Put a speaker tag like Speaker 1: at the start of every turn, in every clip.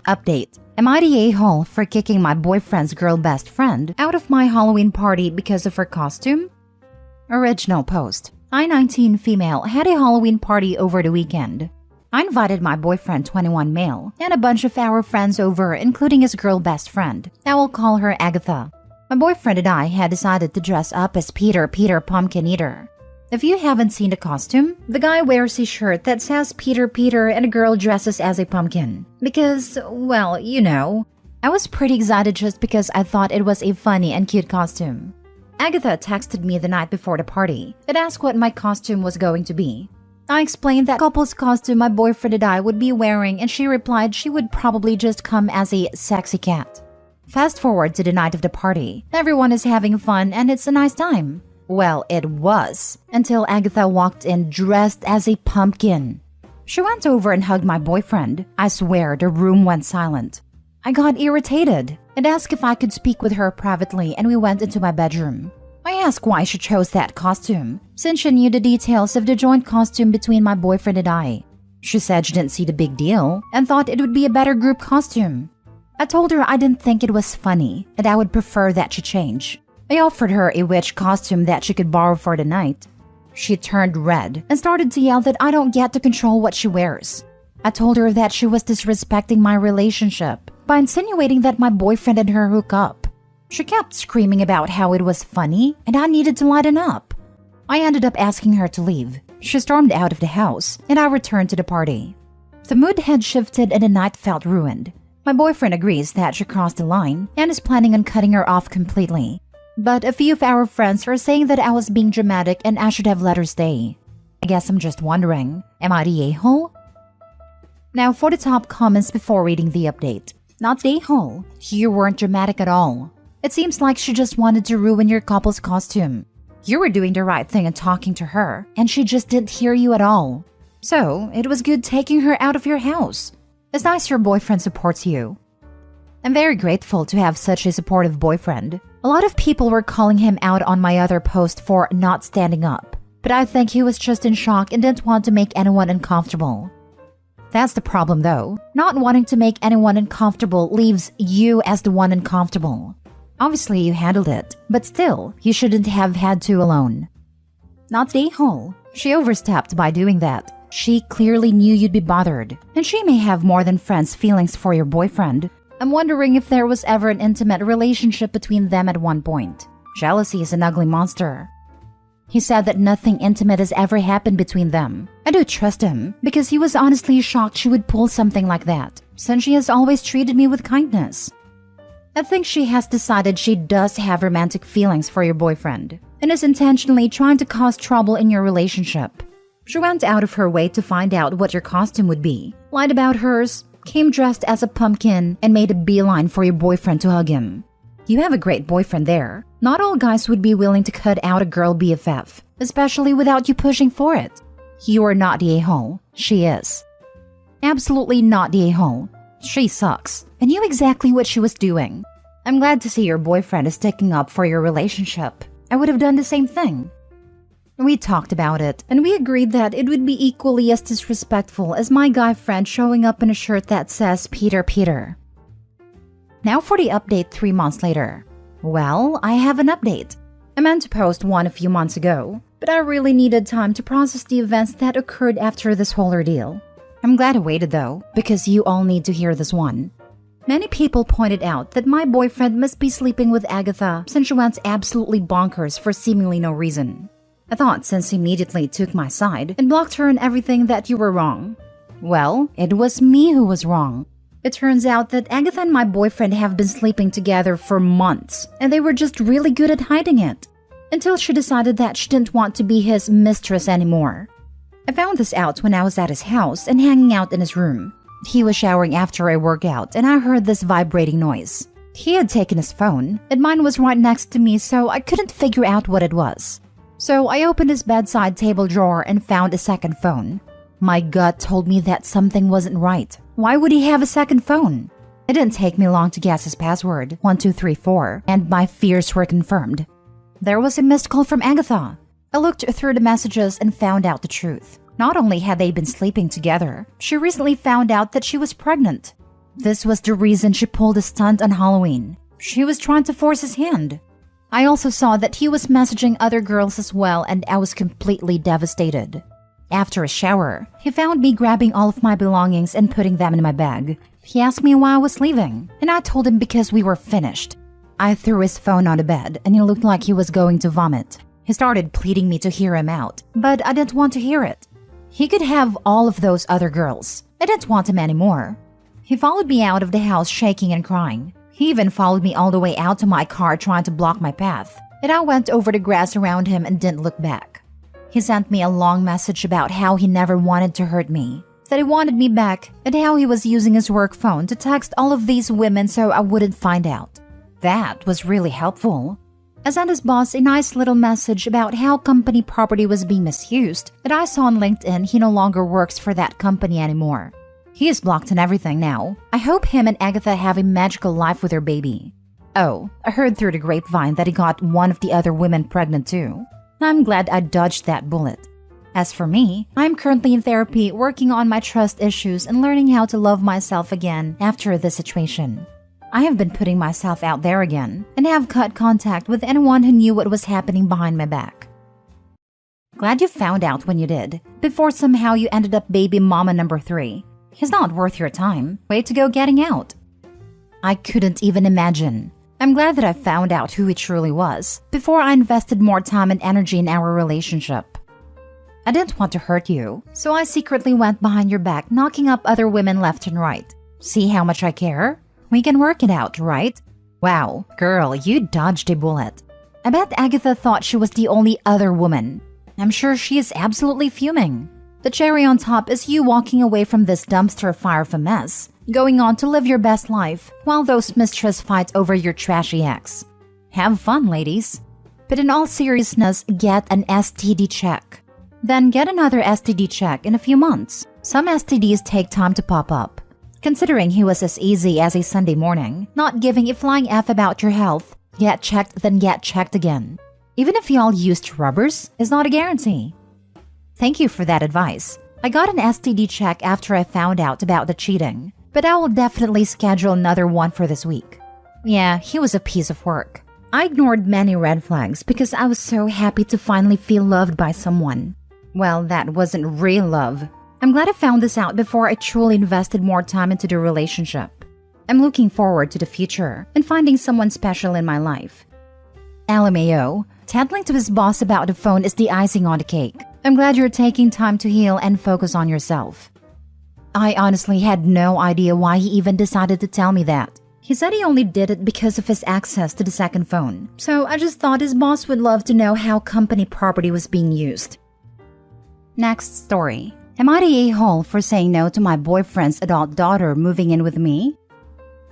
Speaker 1: Update. Am I the a-hole for kicking my boyfriend's girl best friend out of my Halloween party because of her costume? Original post. I, 19 female, had a Halloween party over the weekend. I invited my boyfriend, 21 male, and a bunch of our friends over, including his girl best friend. I will call her Agatha. My boyfriend and I had decided to dress up as Peter Pumpkin Eater. If you haven't seen the costume, the guy wears a shirt that says Peter and a girl dresses as a pumpkin. Because, well, you know. I was pretty excited just because I thought it was a funny and cute costume. Agatha texted me the night before the party and asked what my costume was going to be. I explained that couple's costume my boyfriend and I would be wearing, and she replied she would probably just come as a sexy cat. Fast forward to the night of the party. Everyone is having fun and it's a nice time. Well, it was, until Agatha walked in dressed as a pumpkin. She went over and hugged my boyfriend. I swear the room went silent. I got irritated and asked if I could speak with her privately, and we went into my bedroom. I asked why she chose that costume, since she knew the details of the joint costume between my boyfriend and I. She said she didn't see the big deal and thought it would be a better group costume. I told her I didn't think it was funny and I would prefer that she change. I offered her a witch costume that she could borrow for the night. She turned red and started to yell that I don't get to control what she wears. I told her that she was disrespecting my relationship by insinuating that my boyfriend and her hook up. She kept screaming about how it was funny and I needed to lighten up. I ended up asking her to leave. She stormed out of the house and I returned to the party. The mood had shifted and the night felt ruined. My boyfriend agrees that she crossed the line and is planning on cutting her off completely. But a few of our friends are saying that I was being dramatic and I should have let her stay. I guess I'm just wondering, am I the a-hole? Now for the top comments before reading the update. Not the a-hole. You weren't dramatic at all. It seems like she just wanted to ruin your couple's costume. You were doing the right thing and talking to her, and she just didn't hear you at all. So, it was good taking her out of your house. It's nice your boyfriend supports you. I'm very grateful to have such a supportive boyfriend. A lot of people were calling him out on my other post for not standing up, but I think he was just in shock and didn't want to make anyone uncomfortable. That's the problem though. Not wanting to make anyone uncomfortable leaves you as the one uncomfortable. Obviously, you handled it, but still, you shouldn't have had to alone. Not the a-hole. She overstepped by doing that. She clearly knew you'd be bothered, and she may have more than friends' feelings for your boyfriend. I'm wondering if there was ever an intimate relationship between them at one point. Jealousy is an ugly monster. He said that nothing intimate has ever happened between them. I do trust him, because he was honestly shocked she would pull something like that, since she has always treated me with kindness. I think she has decided she does have romantic feelings for your boyfriend and is intentionally trying to cause trouble in your relationship. She went out of her way to find out what your costume would be, lied about hers, came dressed as a pumpkin, and made a beeline for your boyfriend to hug him. You have a great boyfriend there. Not all guys would be willing to cut out a girl BFF, especially without you pushing for it. You are not the a-hole. She is. Absolutely not the a-hole. She sucks and knew exactly what she was doing. I'm glad to see your boyfriend is sticking up for your relationship. I would have done the same thing. We talked about it, and we agreed that it would be equally as disrespectful as my guy friend showing up in a shirt that says Peter. Now for the update 3 months later. Well, I have an update. I meant to post one a few months ago, but I really needed time to process the events that occurred after this whole ordeal. I'm glad I waited though, because you all need to hear this one. Many people pointed out that my boyfriend must be sleeping with Agatha since she went absolutely bonkers for seemingly no reason. I thought since he immediately took my side and blocked her and everything that you were wrong. Well, it was me who was wrong. It turns out that Agatha and my boyfriend have been sleeping together for months, and they were just really good at hiding it. Until she decided that she didn't want to be his mistress anymore. I found this out when I was at his house and hanging out in his room. He was showering after a workout and I heard this vibrating noise. He had taken his phone, and mine was right next to me, so I couldn't figure out what it was. So I opened his bedside table drawer and found a second phone. My gut told me that something wasn't right. Why would he have a second phone? It didn't take me long to guess his password, 1234, and my fears were confirmed. There was a missed call from Agatha. I looked through the messages and found out the truth. Not only had they been sleeping together, she recently found out that she was pregnant. This was the reason she pulled a stunt on Halloween. She was trying to force his hand. I also saw that he was messaging other girls as well, and I was completely devastated. After a shower, he found me grabbing all of my belongings and putting them in my bag. He asked me why I was leaving, and I told him because we were finished. I threw his phone on the bed, and he looked like he was going to vomit. He started pleading me to hear him out, but I didn't want to hear it. He could have all of those other girls. I didn't want him anymore. He followed me out of the house shaking and crying. He even followed me all the way out to my car trying to block my path, and I went over the grass around him and didn't look back. He sent me a long message about how he never wanted to hurt me, that he wanted me back, and how he was using his work phone to text all of these women so I wouldn't find out. That was really helpful. I sent his boss a nice little message about how company property was being misused, and I saw on LinkedIn he no longer works for that company anymore. He is blocked and everything now. I hope him and Agatha have a magical life with their baby. Oh, I heard through the grapevine that he got one of the other women pregnant too. I'm glad I dodged that bullet. As for me, I'm currently in therapy working on my trust issues and learning how to love myself again after this situation. I have been putting myself out there again and have cut contact with anyone who knew what was happening behind my back. Glad you found out when you did, before somehow you ended up baby mama number 3. He's not worth your time. Way to go getting out. I couldn't even imagine. I'm glad that I found out who he truly was before I invested more time and energy in our relationship. I didn't want to hurt you, so I secretly went behind your back knocking up other women left and right. See how much I care? We can work it out, right? Wow, girl, you dodged a bullet. I bet Agatha thought she was the only other woman. I'm sure she is absolutely fuming. The cherry on top is you walking away from this dumpster fire of a mess, going on to live your best life, while those mistress fight over your trashy ex. Have fun, ladies. But in all seriousness, get an STD check. Then get another STD check in a few months. Some STDs take time to pop up. Considering he was as easy as a Sunday morning, not giving a flying F about your health, get checked then get checked again. Even if y'all used rubbers, is not a guarantee. Thank you for that advice. I got an STD check after I found out about the cheating, but I will definitely schedule another one for this week. Yeah, he was a piece of work. I ignored many red flags because I was so happy to finally feel loved by someone. Well, that wasn't real love. I'm glad I found this out before I truly invested more time into the relationship. I'm looking forward to the future and finding someone special in my life. LMAO, tattling to his boss about the phone is the icing on the cake. I'm glad you're taking time to heal and focus on yourself. I honestly had no idea why he even decided to tell me that. He said he only did it because of his access to the second phone, so I just thought his boss would love to know how company property was being used. Next story. Am I the a-hole for saying no to my boyfriend's adult daughter moving in with me?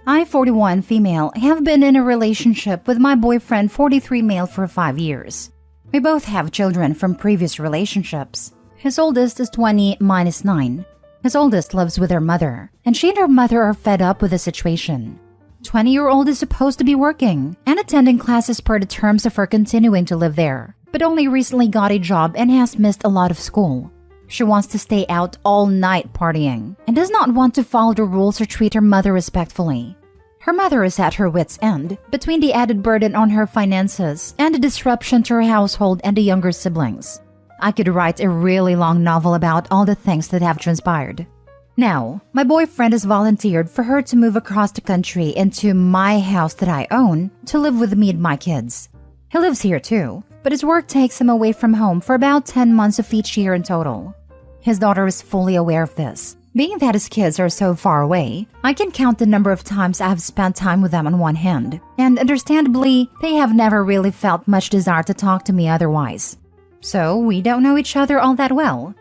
Speaker 1: I, 41 female, have been in a relationship with my boyfriend, 43 male, for 5 years. We both have children from previous relationships. His oldest is 20, mine is 9. His oldest lives with her mother, and she and her mother are fed up with the situation. 20-year-old is supposed to be working and attending classes per the terms of her continuing to live there, but only recently got a job and has missed a lot of school. She wants to stay out all night partying and does not want to follow the rules or treat her mother respectfully. Her mother is at her wit's end between the added burden on her finances and the disruption to her household and the younger siblings. I could write a really long novel about all the things that have transpired. Now, my boyfriend has volunteered for her to move across the country into my house that I own to live with me and my kids. He lives here too, but his work takes him away from home for about 10 months of each year in total. His daughter is fully aware of this. Being that his kids are so far away, I can count the number of times I have spent time with them on one hand, and understandably, they have never really felt much desire to talk to me otherwise. So, we don't know each other all that well.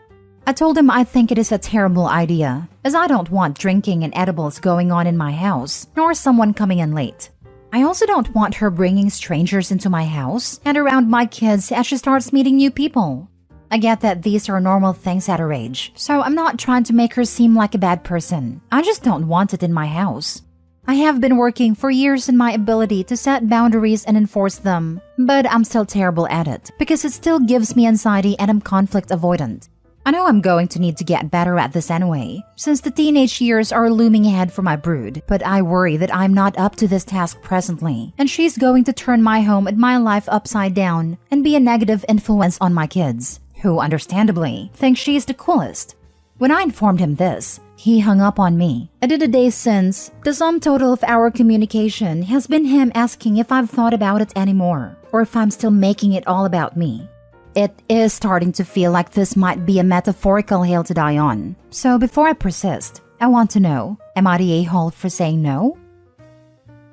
Speaker 1: I told him I think it is a terrible idea, as I don't want drinking and edibles going on in my house, nor someone coming in late. I also don't want her bringing strangers into my house and around my kids as she starts meeting new people. I get that these are normal things at her age, so I'm not trying to make her seem like a bad person. I just don't want it in my house. I have been working for years in my ability to set boundaries and enforce them, but I'm still terrible at it because it still gives me anxiety and I'm conflict avoidant. I know I'm going to need to get better at this anyway, since the teenage years are looming ahead for my brood, but I worry that I'm not up to this task presently, and she's going to turn my home and my life upside down and be a negative influence on my kids, who understandably think she's the coolest. When I informed him this, he hung up on me. And in the days since, the sum total of our communication has been him asking if I've thought about it anymore, or if I'm still making it all about me. It is starting to feel like this might be a metaphorical hill to die on. So before I persist, I want to know, am I the a-hole for saying no?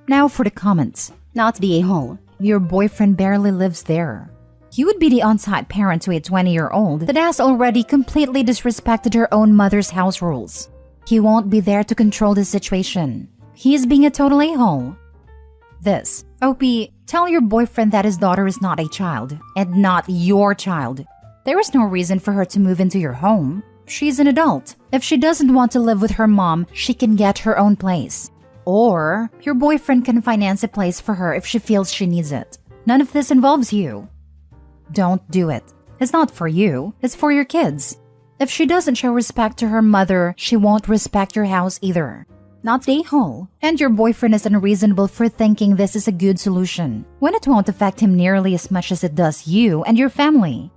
Speaker 1: Now for the comments. Not the a-hole. Your boyfriend barely lives there. You would be the on-site parent to a 20-year-old that has already completely disrespected her own mother's house rules. He won't be there to control the situation. He is being a total a-hole. This. OP, tell your boyfriend that his daughter is not a child, and not your child. There is no reason for her to move into your home. She's an adult. If she doesn't want to live with her mom, she can get her own place. Or, your boyfriend can finance a place for her if she feels she needs it. None of this involves you. Don't do it. It's not for you, it's for your kids. If she doesn't show respect to her mother, she won't respect your house either. Not the a-hole. And your boyfriend is unreasonable for thinking this is a good solution, when it won't affect him nearly as much as it does you and your family.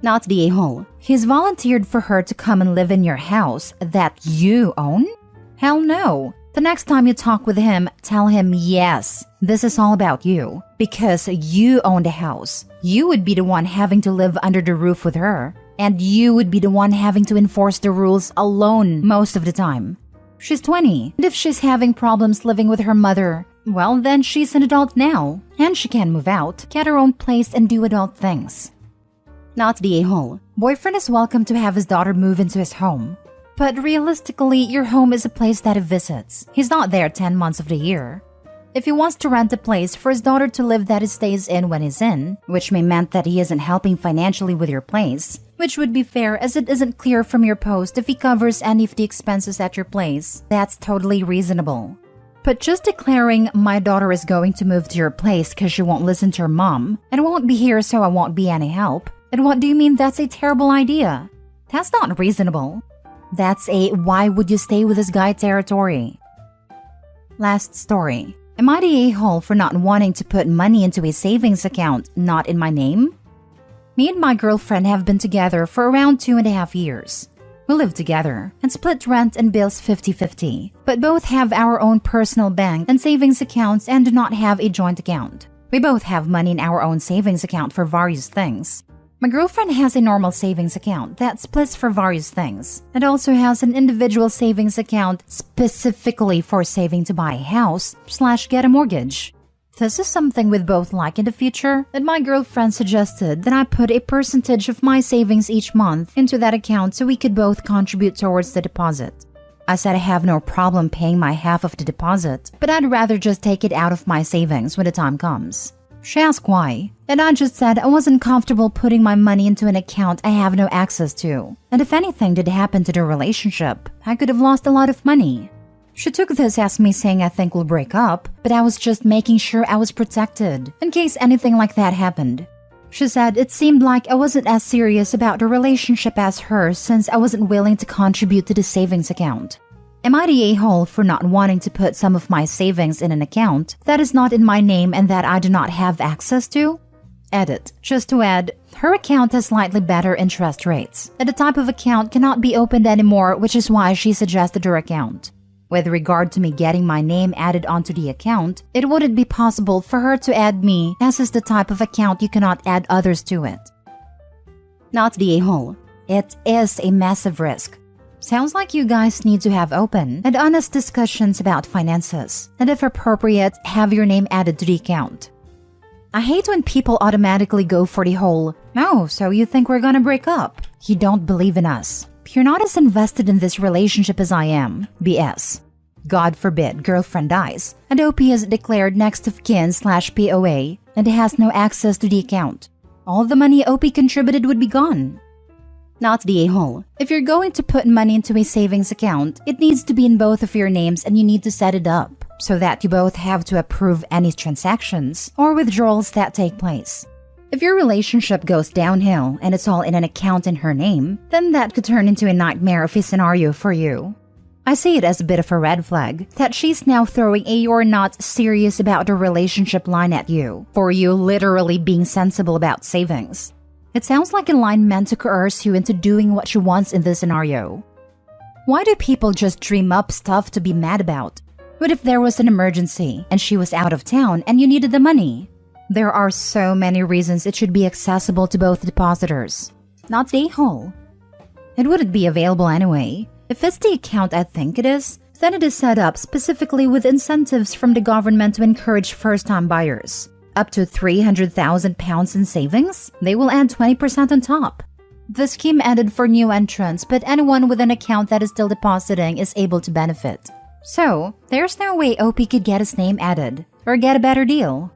Speaker 1: Not the a-hole. He's volunteered for her to come and live in your house that you own? Hell no. The next time you talk with him, tell him yes, this is all about you. Because you own the house. You would be the one having to live under the roof with her. And you would be the one having to enforce the rules alone most of the time. She's 20, and if she's having problems living with her mother, well then she's an adult now, and she can move out, get her own place, and do adult things. Not the a-hole. Boyfriend is welcome to have his daughter move into his home. But realistically, your home is a place that he visits. He's not there 10 months of the year. If he wants to rent a place for his daughter to live that he stays in when he's in, which may mean that he isn't helping financially with your place, which would be fair as it isn't clear from your post if he covers any of the expenses at your place, that's totally reasonable. But just declaring, my daughter is going to move to your place because she won't listen to her mom, and won't be here so I won't be any help, and what do you mean that's a terrible idea? That's not reasonable. That's a why would you stay with this guy territory. Last story. Am I the a-hole for not wanting to put money into a savings account not in my name? Me and my girlfriend have been together for around 2.5 years. We live together and split rent and bills 50-50, but both have our own personal bank and savings accounts and do not have a joint account. We both have money in our own savings account for various things. My girlfriend has a normal savings account that splits for various things, and also has an individual savings account specifically for saving to buy a house / get a mortgage. This is something we'd both like in the future, and my girlfriend suggested that I put a percentage of my savings each month into that account so we could both contribute towards the deposit. I said I have no problem paying my half of the deposit, but I'd rather just take it out of my savings when the time comes. She asked why, and I just said I wasn't comfortable putting my money into an account I have no access to, and if anything did happen to the relationship, I could have lost a lot of money. She took this as me saying I think we'll break up, but I was just making sure I was protected, in case anything like that happened. She said it seemed like I wasn't as serious about the relationship as her since I wasn't willing to contribute to the savings account. Am I the a-hole for not wanting to put some of my savings in an account that is not in my name and that I do not have access to? Edit. Just to add, her account has slightly better interest rates, and the type of account cannot be opened anymore, which is why she suggested her account. With regard to me getting my name added onto the account, it wouldn't be possible for her to add me, as is the type of account you cannot add others to it. Not the a-hole. It is a massive risk. Sounds like you guys need to have open and honest discussions about finances, and if appropriate, have your name added to the account. I hate when people automatically go for the whole, "Oh, so you think we're gonna break up? You don't believe in us. You're not as invested in this relationship as I am." BS. God forbid girlfriend dies, and OP is declared next of kin / POA, and has no access to the account. All the money OP contributed would be gone. Not the a-hole. If you're going to put money into a savings account, it needs to be in both of your names and you need to set it up so that you both have to approve any transactions or withdrawals that take place. If your relationship goes downhill and it's all in an account in her name, then that could turn into a nightmare of a scenario for you. I see it as a bit of a red flag that she's now throwing a "you're not serious about the relationship" line at you for you literally being sensible about savings. It sounds like a line meant to coerce you into doing what she wants in this scenario. Why do people just dream up stuff to be mad about? What if there was an emergency and she was out of town and you needed the money? There are so many reasons it should be accessible to both depositors, not the whole. It wouldn't be available anyway. If it's the account I think it is, then it is set up specifically with incentives from the government to encourage first-time buyers. Up to £300,000 in savings, they will add 20% on top. The scheme ended for new entrants, but anyone with an account that is still depositing is able to benefit. So, there's no way OP could get his name added or get a better deal.